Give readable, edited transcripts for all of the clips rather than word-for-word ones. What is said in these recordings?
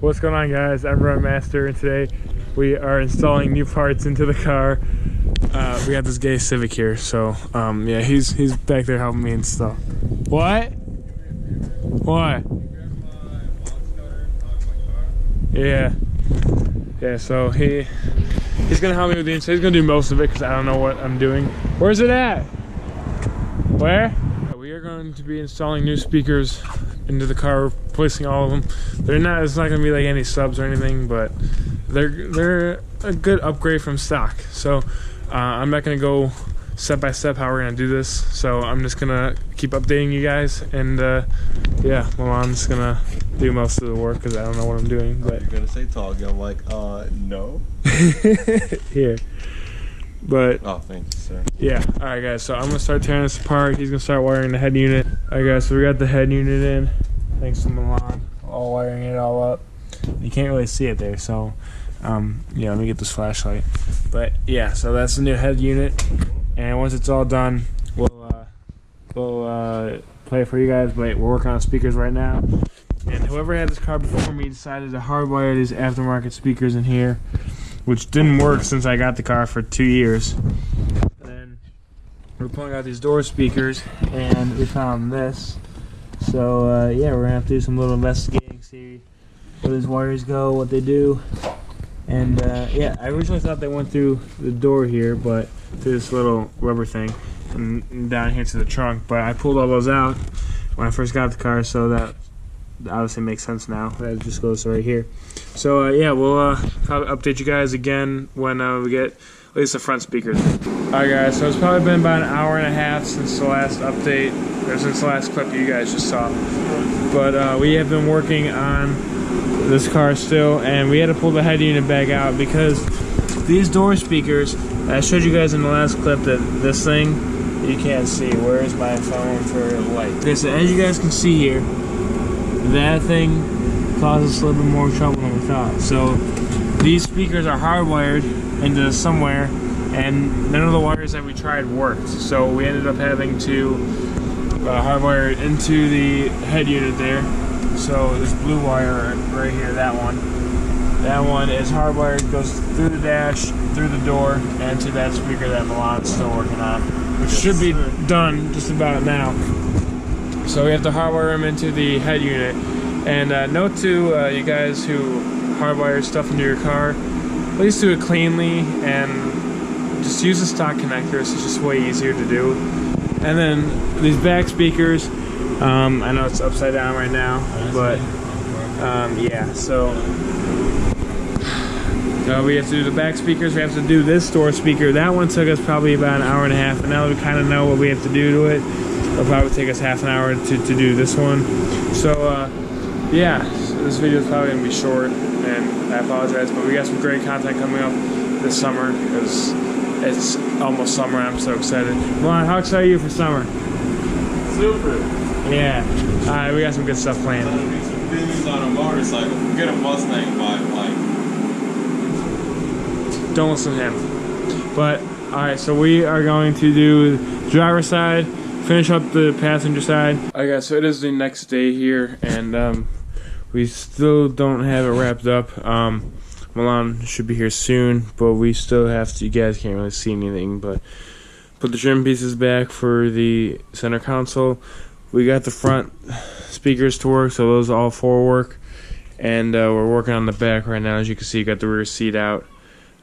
What's going on, guys? I'm Run Master, and today we are installing new parts into the car. We got this gay Civic here, so yeah, he's back there helping me install. What? What? Yeah. Yeah, so he's gonna help me with the install. He's gonna do most of it because I don't know what I'm doing. Where's it at? Where? We are going to be installing new speakers into the car, replacing all of them. It's not gonna be like any subs or anything, but they're a good upgrade from stock. So I'm not gonna go step by step how we're gonna do this. So I'm just gonna keep updating you guys, and yeah, Milan's gonna do most of the work because I don't know what I'm doing. But you're gonna say talk. I'm like, no. Here. But oh, thank you, sir. Yeah, alright guys, so I'm gonna start tearing this apart. He's gonna start wiring the head unit. Alright guys, so we got the head unit in, thanks to Milan, all wiring it all up. You can't really see it there, so yeah, let me get this flashlight. But yeah, so that's the new head unit, and once it's all done, we'll play it for you guys. But we're working on speakers right now, and whoever had this car before me decided to hardwire these aftermarket speakers in here, which didn't work since I got the car for 2 years. And then we're pulling out these door speakers, and we found this. So yeah, we're gonna have to do some little investigating, see where these wires go, what they do. And yeah, I originally thought they went through the door here, but through this little rubber thing, and down here to the trunk. But I pulled all those out when I first got the car, so that obviously makes sense now. That just goes right here. So yeah, we'll probably update you guys again when we get at least the front speakers. Alright guys, so it's probably been about an hour and a half since the last update, or since the last clip you guys just saw. But we have been working on this car still, and we had to pull the head unit back out because these door speakers, I showed you guys in the last clip that this thing, you can't see. Where is my phone for light? Okay, so as you guys can see here, that thing causes a little bit more trouble than we thought. So these speakers are hardwired into somewhere, and none of the wires that we tried worked. So we ended up having to hardwire it into the head unit there. So this blue wire right here, that one is hardwired, goes through the dash, through the door, and to that speaker that Milan's still working on, which should be done just about now. So we have to hardwire them into the head unit. And note to you guys who hardwire stuff into your car, at least do it cleanly and just use the stock connectors. It's just way easier to do. And then these back speakers, I know it's upside down right now, but yeah, so we have to do the back speakers. We have to do this door speaker. That one took us probably about an hour and a half, and now that we kind of know what we have to do to it, it'll probably take us half an hour to do this one. So yeah, so this video is probably going to be short, and I apologize, but we got some great content coming up this summer because it's almost summer and I'm so excited. Milan, how excited are you for summer? Super. Yeah. Alright, we got some good stuff planned. Do some things on a motorcycle. Forget a Mustang vibe, like. Don't listen to him. But, alright, so we are going to do the driver's side, finish up the passenger side. Alright guys, so it is the next day here, and we still don't have it wrapped up. Milan should be here soon, but we still have to, you guys can't really see anything, but put the trim pieces back for the center console. We got the front speakers to work, so those all four work, and we're working on the back right now. As you can see, you got the rear seat out.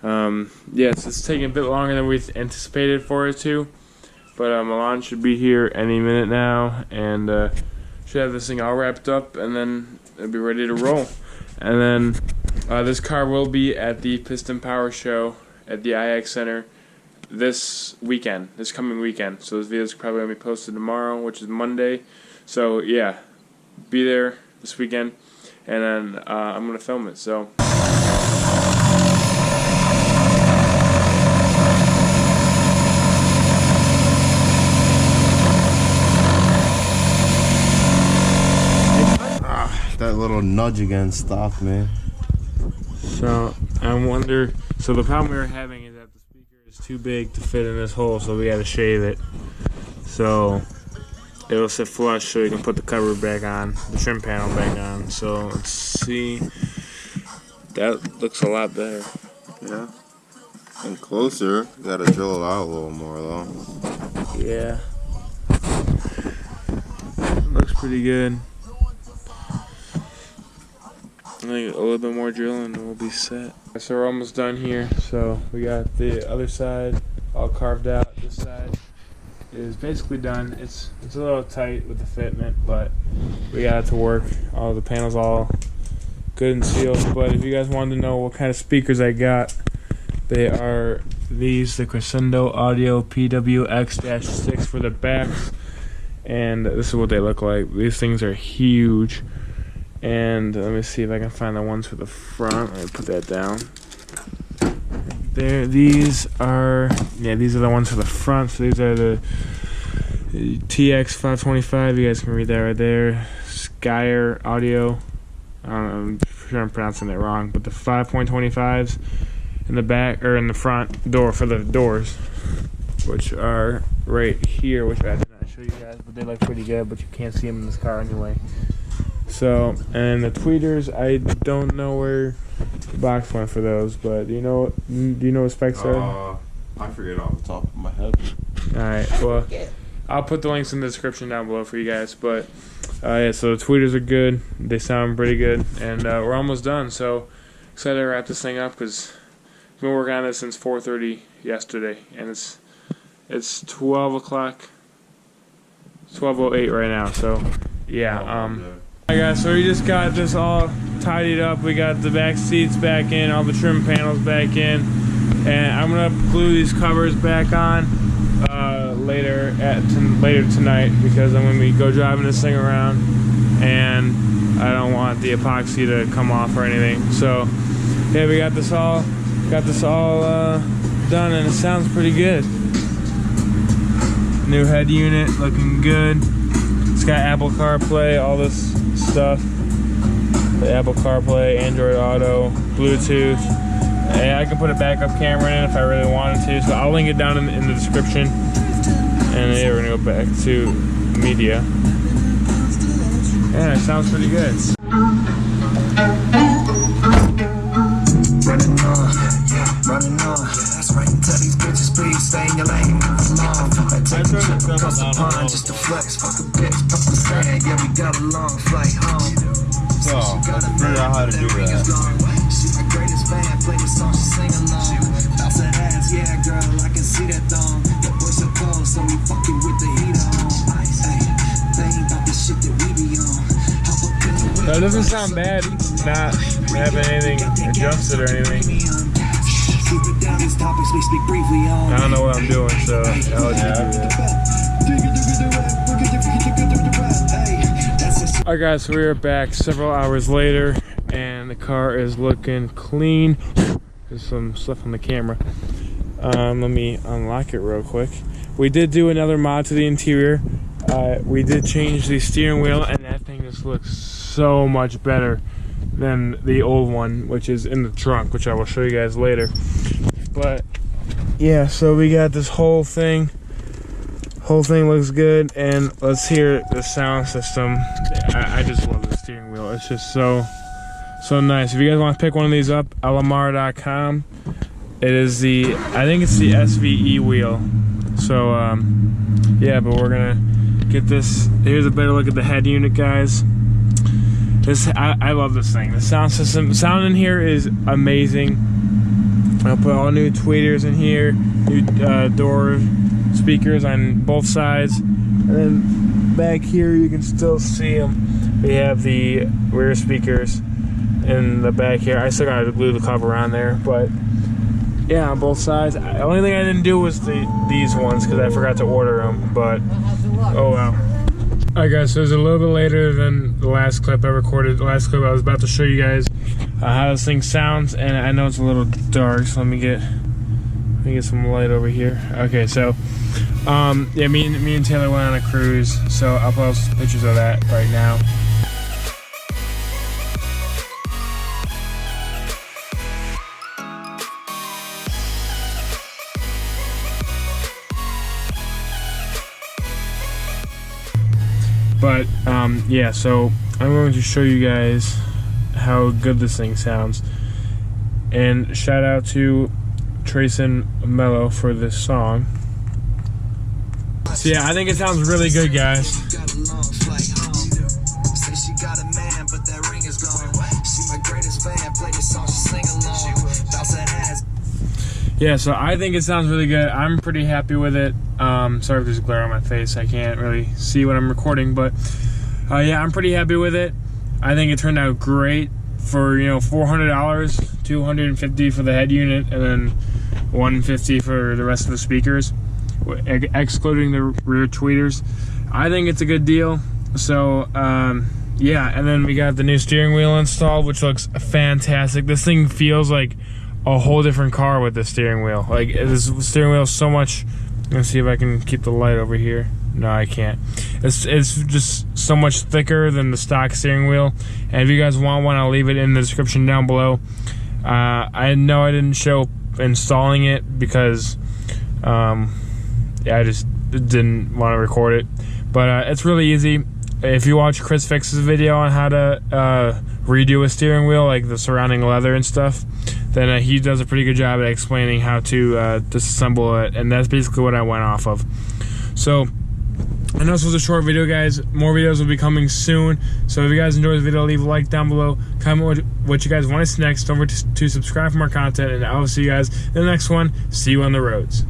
Yes, it's taking a bit longer than we anticipated for it to, but Milan should be here any minute now, and should have this thing all wrapped up, and then it'll be ready to roll. And then this car will be at the Piston Power Show at the IX Center this coming weekend. So this video is probably going to be posted tomorrow, which is Monday. So yeah, be there this weekend, and then I'm going to film it. So. That little nudge again stopped, man. So I wonder. So the problem we were having is that the speaker is too big to fit in this hole, so we had to shave it. So it'll sit flush, so we can put the cover back on, the trim panel back on. So let's see. That looks a lot better. Yeah. And closer, you gotta drill it out a little more though. Yeah. Looks pretty good. I think a little bit more drilling and we'll be set. So we're almost done here. So we got the other side all carved out. This side is basically done. It's a little tight with the fitment, but we got it to work. All the panels all good and sealed. But if you guys wanted to know what kind of speakers I got, they are these, the Crescendo Audio PWX-6 for the backs. And this is what they look like. These things are huge. And let me see if I can find the ones for the front. Let me put that down. There, these are the ones for the front. So these are the TX525. You guys can read that right there. Skyer Audio. I'm sure I'm pronouncing it wrong, but the 5.25s in the back or in the front door for the doors, which are right here, which I did not show you guys, but they look pretty good. But you can't see them in this car anyway. So, and the tweeters, I don't know where the box went for those, but do you know what specs are? I forget off the top of my head. Alright, well, I'll put the links in the description down below for you guys, but yeah, so the tweeters are good, they sound pretty good, and we're almost done, so excited to wrap this thing up, because we've been working on this since 4:30 yesterday, and it's 12 o'clock, 12:08 right now, so yeah, Alright guys, so we just got this all tidied up. We got the back seats back in, all the trim panels back in, and I'm gonna glue these covers back on later tonight, because I'm gonna go driving this thing around, and I don't want the epoxy to come off or anything. So yeah, we got this all done, and it sounds pretty good. New head unit looking good. It's got Apple CarPlay, all this stuff. The Apple CarPlay, Android Auto, Bluetooth, and I can put a backup camera in if I really wanted to, so I'll link it down in the description. And yeah, we're gonna go back to media. Yeah, it sounds pretty good. Running on, that's right. Tell these bitches, please stay in your lane. I take a trip across the pond just to flex. Fuck a bitch, fuck the sand. Yeah, we got a long flight home. So, let's figure out how to do that. She my greatest fan, play the song, she sing along. Bounce that ass, yeah, girl, I can see that thong. The boys so cold, so we fucking with the heat on. Ay, they ain't about the shit that we be on. That doesn't sound bad, not having anything adjusted or anything. I don't know what I'm doing, so I'll let you do that. Alright guys, so we are back several hours later, and the car is looking clean. There's some stuff on the camera. Let me unlock it real quick. We did do another mod to the interior. We did change the steering wheel, and that thing just looks so much better than the old one, which is in the trunk, which I will show you guys later. But yeah, so we got this whole thing looks good, and let's hear the sound system. I just love the steering wheel. It's just so nice. If you guys want to pick one of these up, alamar.com. It is I think it's the SVE wheel. So yeah, but we're gonna get this. Here's a better look at the head unit, guys. I love this thing. The sound system, sound in here is amazing. I'll put all new tweeters in here, new door speakers on both sides, and then back here you can still see them. We have the rear speakers in the back here. I still gotta glue the cover on there, but yeah, on both sides. The only thing I didn't do was these ones, because I forgot to order them, but oh well. Alright guys, so it was a little bit later than the last clip I recorded. The last clip I was about to show you guys how this thing sounds, and I know it's a little dark, so let me get some light over here. Okay, so yeah, me and Taylor went on a cruise, so I'll post pictures of that right now. But yeah, so I'm going to show you guys how good this thing sounds. And shout out to Trace and Mello for this song. So yeah, I think it sounds really good, guys. Yeah, so I think it sounds really good. I'm pretty happy with it. Sorry if there's glare on my face. I can't really see what I'm recording, but yeah, I'm pretty happy with it. I think it turned out great for, you know, $400, $250 for the head unit, and then $150 for the rest of the speakers, excluding the rear tweeters. I think it's a good deal. So yeah, and then we got the new steering wheel installed, which looks fantastic. This thing feels like a whole different car with the steering wheel. Like, this steering wheel is so much. Let's see if I can keep the light over here. No, I can't. It's just so much thicker than the stock steering wheel. And if you guys want one, I'll leave it in the description down below. I know I didn't show installing it because yeah, I just didn't want to record it. But it's really easy. If you watch Chris Fix's video on how to redo a steering wheel, like the surrounding leather and stuff, then he does a pretty good job at explaining how to disassemble it, and that's basically what I went off of. So I know this was a short video, guys. More videos will be coming soon. So if you guys enjoyed the video, leave a like down below. Comment what you guys want to see next. Don't forget to subscribe for more content, and I will see you guys in the next one. See you on the roads.